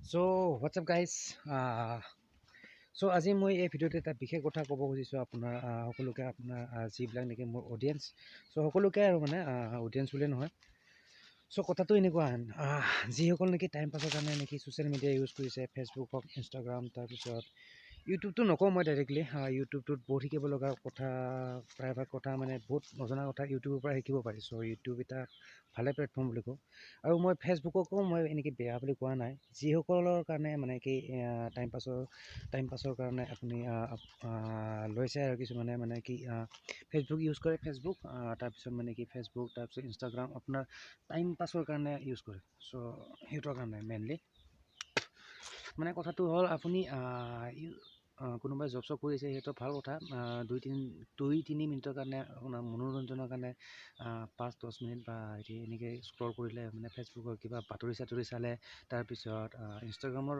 So what's up guys? So আজি মই এই ভিডিঅ'ত এটা বিশেষ কথা ক'ব খুজিছোঁ আপোনাৰ সকলোকে আপোনাৰ যিবিলাক নেকি মোৰ অডিয়েঞ্চ চ' সকলোকে আৰু মানে অডিয়েঞ্চ বুলিয়ে নহয়। চ' কথাটো এনেকুৱা যিসকল নেকি টাইম পাছৰ কাৰণে নেকি ছ'চিয়েল মিডিয়া ইউজ কৰিছে, ফেচবুক হওক, ইনষ্টাগ্ৰাম, তাৰপিছত ইউটিউবটো নকওঁ মই ডাইৰেক্টলি। ইউটিউবটোত বহুত শিকিব লগা কথা, প্ৰায়ভাগ কথা মানে বহুত নজনা কথা ইউটিউবৰ পৰা শিকিব পাৰি। চ' ইউটিউব এটা ভালে প্লেটফৰ্ম বুলি কওঁ। আৰু মই ফেচবুককো মই এনেকৈ বেয়া বুলি কোৱা নাই। যিসকলৰ কাৰণে মানে কি টাইম পাছৰ কাৰণে আপুনি লৈছে আৰু কিছুমানে মানে কি ফেচবুক ইউজ কৰে, ফেচবুক তাৰপিছত মানে কি ফেচবুক তাৰপিছত ইনষ্টাগ্ৰাম আপোনাৰ টাইম পাছৰ কাৰণে ইউজ কৰে। চ' সিহঁতৰ কাৰণে মেইনলি মানে কথাটো হ'ল আপুনি কোনোবাই জব চব কৰিছে সিহঁতৰ ভাল কথা। 2-3 মিনিটৰ কাৰণে আপোনাৰ মনোৰঞ্জনৰ কাৰণে 5-10 মিনিট বা এনেকৈ স্ক্ৰল কৰিলে মানে ফেচবুকৰ কিবা বাতৰি চাতৰি চালে, তাৰপিছত ইনষ্টাগ্ৰামৰ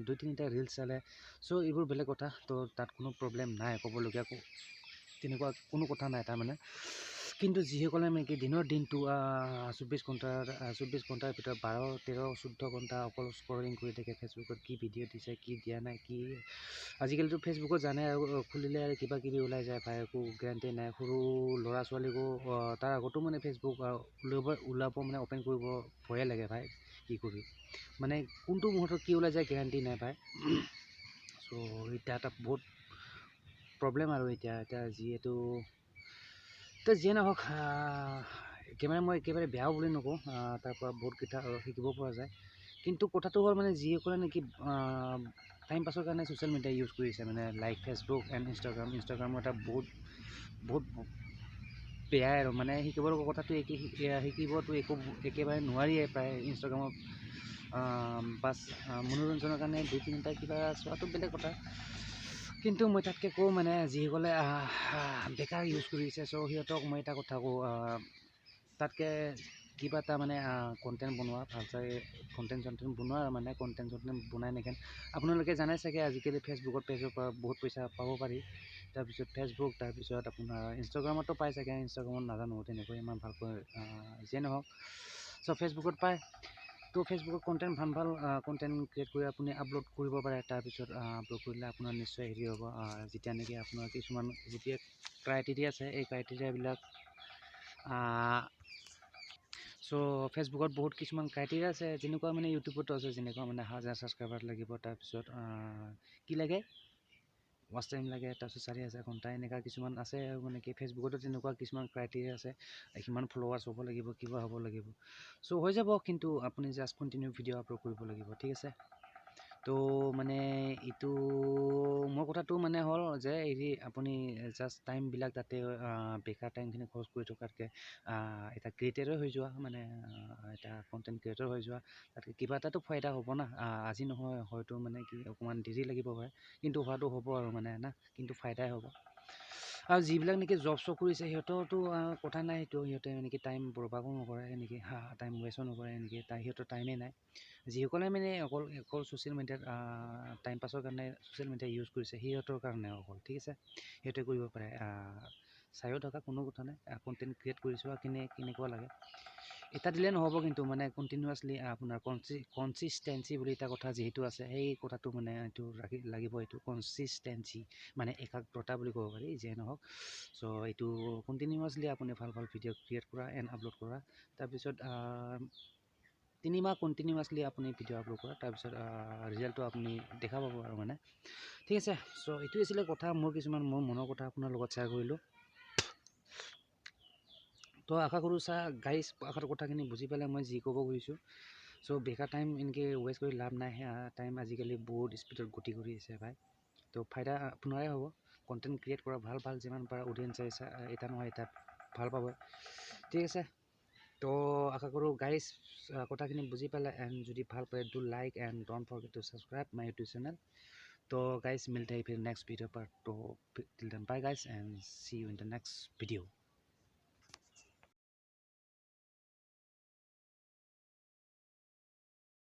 2-3টা ৰিলচ চালে। চ' এইবোৰ বেলেগ কথা, তো তাত কোনো প্ৰব্লেম নাই, ক'বলগীয়া তেনেকুৱা কোনো কথা নাই তাৰমানে। কিন্তু যিসকলে মানে কি দিনৰ দিনটো 24 ঘণ্টাৰ ভিতৰত 12-13-14 ঘণ্টা অকল স্ক্ৰলিং কৰি থাকে ফেচবুকত, কি ভিডিঅ' দিছে কি দিয়া নাই কি। আজিকালিতো ফেচবুকত জানে আৰু খুলিলে আৰু কিবা কিবি ওলাই যায় ভাই, একো গেৰাণ্টি নাই। সৰু ল'ৰা ছোৱালীকো তাৰ আগতো মানে ফেচবুক ওলাব মানে অ'পেন কৰিব ভয়ে লাগে ভাই, কি কৰি মানে কোনটো মুহূৰ্তত কি ওলাই যায় গেৰাণ্টি নাই ভাই। চ' এতিয়া এটা বহুত প্ৰব্লেম আৰু এতিয়া যিহেতু যিয়ে নহওক মই একেবাৰে বেয়াও বুলি নকওঁ, তাৰ পৰা বহুত কথা শিকিব পৰা যায়। কিন্তু কথাটো হ'ল মানে যিসকলে নেকি টাইম পাছৰ কাৰণে ছ'চিয়েল মিডিয়া ইউজ কৰিছে মানে লাইক ফেচবুক এণ্ড ইনষ্টাগ্ৰামৰ এটা বহুত বেয়াই আৰু মানে শিকিব লগা কথাটো শিকিবতো একেবাৰে নোৱাৰিয়ে প্ৰায়। ইনষ্টাগ্ৰামত বাছ মনোৰঞ্জনৰ কাৰণে 2-3টা কিবা চোৱাটো বেলেগ কথা। কিন্তু মই তাতকৈ কওঁ মানে যিসকলে বেকাৰ ইউজ কৰিছে, চ' সিহঁতক মই এটা কথা কওঁ, তাতকৈ কিবা এটা মানে কণ্টেণ্ট বনোৱা, ভাল চাই কণ্টেণ্ট বনোৱা, মানে কণ্টেণ্ট বনাই নেকি আপোনালোকে জানে চাগে আজিকালি ফেচবুকত পেজৰ পৰা বহুত পইচা পাব পাৰি। তাৰপিছত ফেচবুক, তাৰপিছত আপোনাৰ ইনষ্টাগ্ৰামতো পায় চাগে, ইনষ্টাগ্ৰামত নাজানো তেনেকৈ ইমান ভালকৈ, যিয়ে নহওক। চ' ফেচবুকত পায়, তো ফেচবুকত কণ্টেণ্ট ভাল কণ্টেণ্ট ক্ৰিয়েট কৰি আপুনি আপলোড কৰিব পাৰে। তাৰপিছত আপলোড কৰিলে আপোনাৰ নিশ্চয় হেৰি হ'ব, যেতিয়া নেকি আপোনাৰ কিছুমান যেতিয়া ক্ৰাইটেৰিয়া আছে, এই ক্ৰাইটেৰিয়াবিলাক চ' ফেচবুকত বহুত কিছুমান ক্ৰাইটেৰিয়া আছে, যেনেকুৱা মানে ইউটিউবতো আছে, যেনেকুৱা মানে 1000 ছাবস্ক্ৰাইবাৰ লাগিব, তাৰপিছত কি লাগে ৱাচ টাইম লাগে, তাৰপিছত 4000 ঘণ্টা, এনেকুৱা কিছুমান আছে আৰু মানে কি ফেচবুকতো তেনেকুৱা কিছুমান ক্ৰাইটেৰিয়া আছে, সিমান ফলোৱাৰ্ছ হ'ব লাগিব, কিবা হ'ব লাগিব। চ' হৈ যাব, কিন্তু আপুনি জাষ্ট কণ্টিনিউ ভিডিঅ' আপলোড কৰিব লাগিব, ঠিক আছে। তো মানে এইটো মোৰ কথাটো মানে হ'ল যে হেৰি আপুনি জাষ্ট টাইমবিলাক তাতে বেকাৰ টাইমখিনি খৰচ কৰি থকাতকৈ এটা ক্ৰিয়েটৰে হৈ যোৱা, মানে এটা কণ্টেণ্ট ক্ৰিয়েটৰ হৈ যোৱা, তাতকৈ কিবা এটাতো ফাইদা হ'ব না। আজি নহয়, হয়তো মানে কি অকণমান দেৰি লাগিব পাৰে, কিন্তু হোৱাটো হ'ব আৰু মানে না, কিন্তু ফাইদাই হ'ব। আৰু যিবিলাক নেকি জব চব কৰিছে সিহঁতৰতো কথা নাই, সেইটো সিহঁতে এনেকৈ টাইম বৰবাদো নকৰে, এনেকৈ টাইম ৱেষ্টো নকৰে, এনেকৈ সিহঁতৰ টাইমেই নাই। যিসকলে মানে অকল ছ'চিয়েল মিডিয়াত টাইম পাছৰ কাৰণে ছ'চিয়েল মিডিয়া ইউজ কৰিছে সিহঁতৰ কাৰণে অকল, ঠিক আছে। সিহঁতে কৰিব পাৰে, চাইও থকা কোনো কথা নাই, কণ্টেণ্ট ক্ৰিয়েট কৰিছোঁ আৰু কেনেকুৱা লাগে এটা দিলে নহ'ব, কিন্তু মানে কণ্টিনিউৱাছলি আপোনাৰ কনচিষ্টেঞ্চি বুলি এটা কথা যিহেতু আছে, সেই কথাটো মানে এইটো লাগিব, এইটো কনচিষ্টেঞ্চি মানে একাগ্ৰতা বুলি ক'ব পাৰি, যিয়ে নহওক। চ' এইটো কণ্টিনিউৱাছলি আপুনি ভাল ভিডিঅ' ক্ৰিয়েট কৰা এণ্ড আপলোড কৰা, তাৰপিছত 3 মাহ কণ্টিনিউৱাছলি আপুনি ভিডিঅ' আপলোড কৰা, তাৰপিছত ৰিজাল্টটো আপুনি দেখা পাব আৰু মানে, ঠিক আছে। চ' এইটোৱে আছিলে কথা, মোৰ মনৰ কথা আপোনাৰ লগত শ্বেয়াৰ কৰিলোঁ। তো আশা কৰোঁ গাইজ কথাখিনি বুজি পালে মই যি ক'ব খুজিছোঁ। চ' বেকাৰ টাইম এনেকৈ ৱেষ্ট কৰি লাভ নাই, টাইম আজিকালি বহুত স্পীডত গতি কৰি আছে ভাই। তো ফাইদা আপোনাৰে হ'ব, কণ্টেণ্ট ক্ৰিয়েট কৰা ভাল যিমান পাৰা অডিয়েঞ্চ আহিছে, এটা নহয় এটা ভাল পাব, ঠিক আছে। তো আশা কৰোঁ গাইজ কথাখিনি বুজি পালে, এণ্ড যদি ভাল পায় do like and don't forget to subscribe my YouTube channel. তো গাইজ মিলতে हैं फिर नेक्स्ट वीडियो पर। तो till then bye guys and see you in the next video.